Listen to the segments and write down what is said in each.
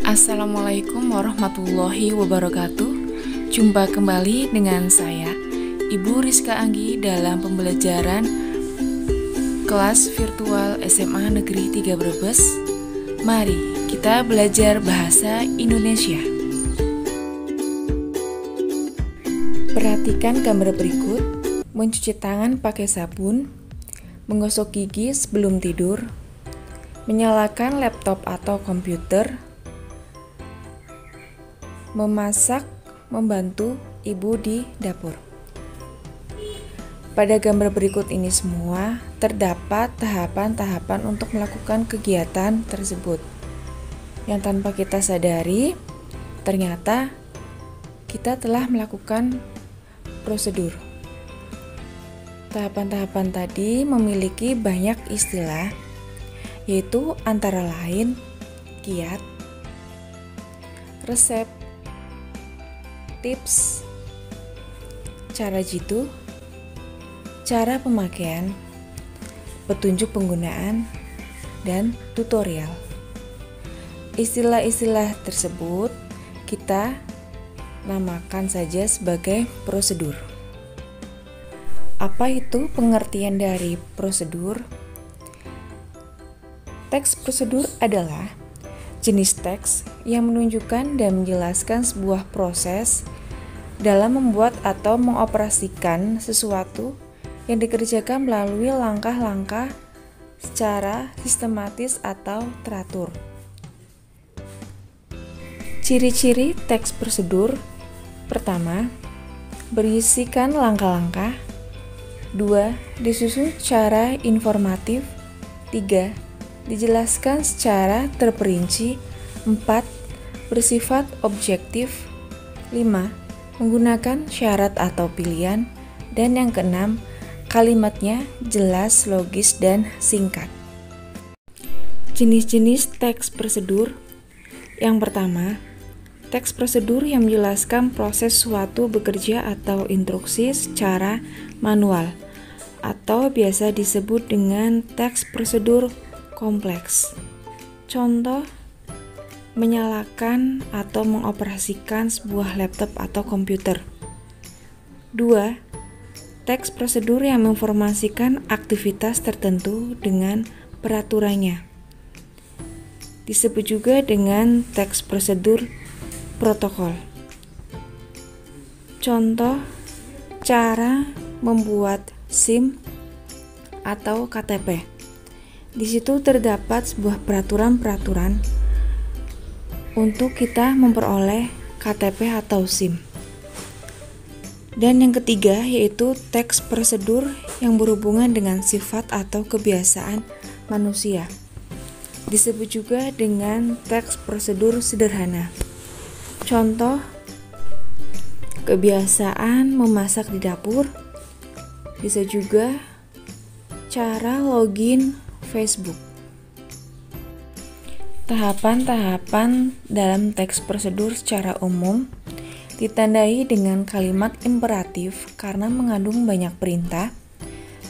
Assalamualaikum warahmatullahi wabarakatuh. Jumpa kembali dengan saya, Ibu Rizka Anggi, dalam pembelajaran kelas virtual SMA Negeri 3 Brebes. Mari kita belajar bahasa Indonesia. Perhatikan gambar berikut: mencuci tangan pakai sabun, menggosok gigi sebelum tidur, menyalakan laptop atau komputer, memasak, membantu ibu di dapur. Pada gambar berikut ini semua terdapat tahapan-tahapan untuk melakukan kegiatan tersebut yang tanpa kita sadari ternyata kita telah melakukan prosedur. Tahapan-tahapan tadi memiliki banyak istilah, yaitu antara lain kiat, resep, tips, cara jitu, cara pemakaian, petunjuk penggunaan, dan tutorial. Istilah-istilah tersebut kita namakan saja sebagai prosedur. Apa itu pengertian dari prosedur? Teks prosedur adalah jenis teks yang menunjukkan dan menjelaskan sebuah proses dalam membuat atau mengoperasikan sesuatu yang dikerjakan melalui langkah-langkah secara sistematis atau teratur. Ciri-ciri teks prosedur: pertama, berisikan langkah-langkah. 2. Disusun secara informatif. 3. Dijelaskan secara terperinci. 4. Bersifat objektif. 5. Menggunakan syarat atau pilihan. Dan yang keenam, kalimatnya jelas, logis, dan singkat. Jenis-jenis teks prosedur. Yang pertama, teks prosedur yang menjelaskan proses suatu bekerja atau instruksi secara manual, atau biasa disebut dengan teks prosedur kompleks. Contoh: menyalakan atau mengoperasikan sebuah laptop atau komputer. 2. Teks prosedur yang menginformasikan aktivitas tertentu dengan peraturannya. Disebut juga dengan teks prosedur protokol. Contoh: cara membuat SIM atau KTP. Di situ terdapat sebuah peraturan-peraturan untuk kita memperoleh KTP atau SIM. Dan yang ketiga yaitu teks prosedur yang berhubungan dengan sifat atau kebiasaan manusia. Disebut juga dengan teks prosedur sederhana. Contoh: kebiasaan memasak di dapur. Bisa juga cara login Facebook. Tahapan-tahapan dalam teks prosedur secara umum ditandai dengan kalimat imperatif karena mengandung banyak perintah.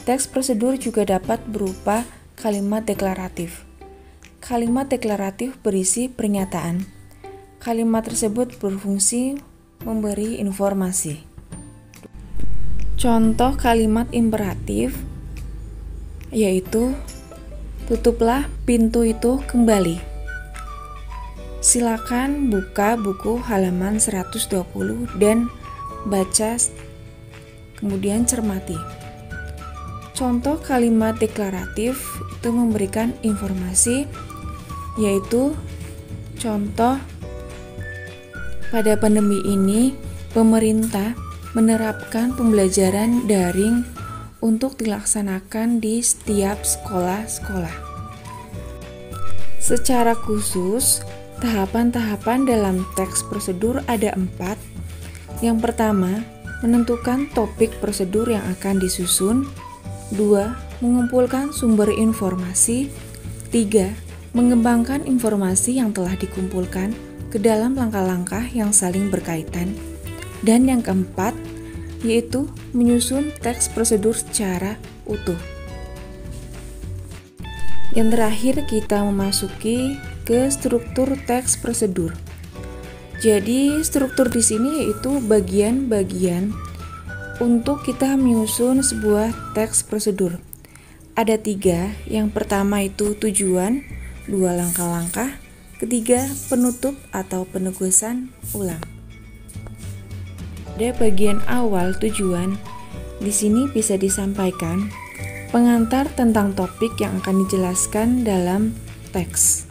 Teks prosedur juga dapat berupa kalimat deklaratif. Kalimat deklaratif berisi pernyataan. Kalimat tersebut berfungsi memberi informasi. Contoh kalimat imperatif yaitu: tutuplah pintu itu kembali. Silakan buka buku halaman 120 dan baca, kemudian cermati. Contoh kalimat deklaratif itu memberikan informasi, yaitu contoh: pada pandemi ini pemerintah menerapkan pembelajaran daring untuk dilaksanakan di setiap sekolah-sekolah. Secara khusus, tahapan-tahapan dalam teks prosedur ada 4. Yang pertama, menentukan topik prosedur yang akan disusun. 2. Mengumpulkan sumber informasi. 3. Mengembangkan informasi yang telah dikumpulkan ke dalam langkah-langkah yang saling berkaitan. Dan yang keempat, yaitu menyusun teks prosedur secara utuh. Yang terakhir, kita memasuki ke struktur teks prosedur. Jadi struktur di sini yaitu bagian-bagian untuk kita menyusun sebuah teks prosedur. Ada 3, yang pertama itu tujuan, 2 langkah-langkah, ketiga penutup atau penegasan ulang. Pada bagian awal tujuan, di sini bisa disampaikan pengantar tentang topik yang akan dijelaskan dalam teks.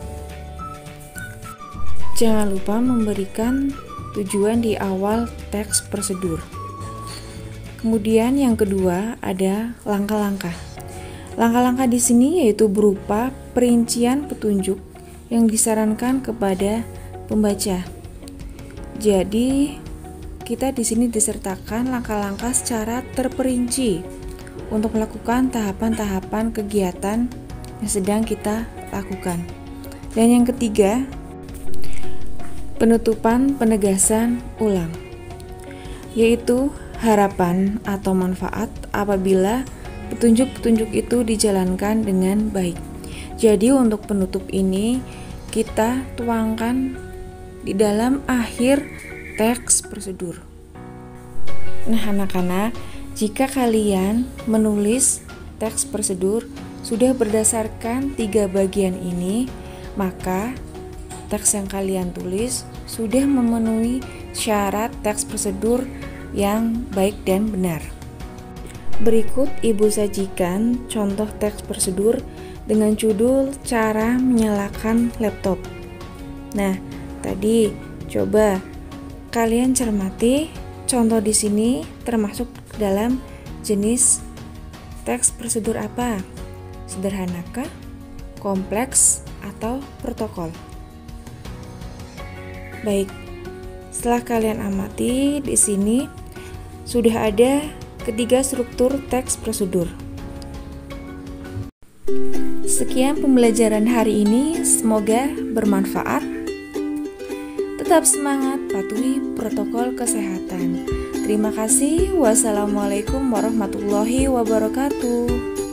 Jangan lupa memberikan tujuan di awal teks prosedur. Kemudian yang kedua ada langkah-langkah. Langkah-langkah di sini yaitu berupa perincian petunjuk yang disarankan kepada pembaca. Jadi kita di sini disertakan langkah-langkah secara terperinci untuk melakukan tahapan-tahapan kegiatan yang sedang kita lakukan. Dan yang ketiga, penutupan penegasan ulang, yaitu harapan atau manfaat apabila petunjuk-petunjuk itu dijalankan dengan baik. Jadi untuk penutup ini kita tuangkan di dalam akhir teks prosedur. Nah anak-anak, jika kalian menulis teks prosedur sudah berdasarkan 3 bagian ini, maka teks yang kalian tulis sudah memenuhi syarat teks prosedur yang baik dan benar. Berikut Ibu sajikan contoh teks prosedur dengan judul cara menyalakan laptop. Nah, tadi coba kalian cermati contoh di sini termasuk dalam jenis teks prosedur apa? Sederhanakah, kompleks, atau protokol? Baik, setelah kalian amati di sini sudah ada ketiga struktur teks prosedur. Sekian pembelajaran hari ini, semoga bermanfaat. Tetap semangat, patuhi protokol kesehatan. Terima kasih. Wassalamualaikum warahmatullahi wabarakatuh.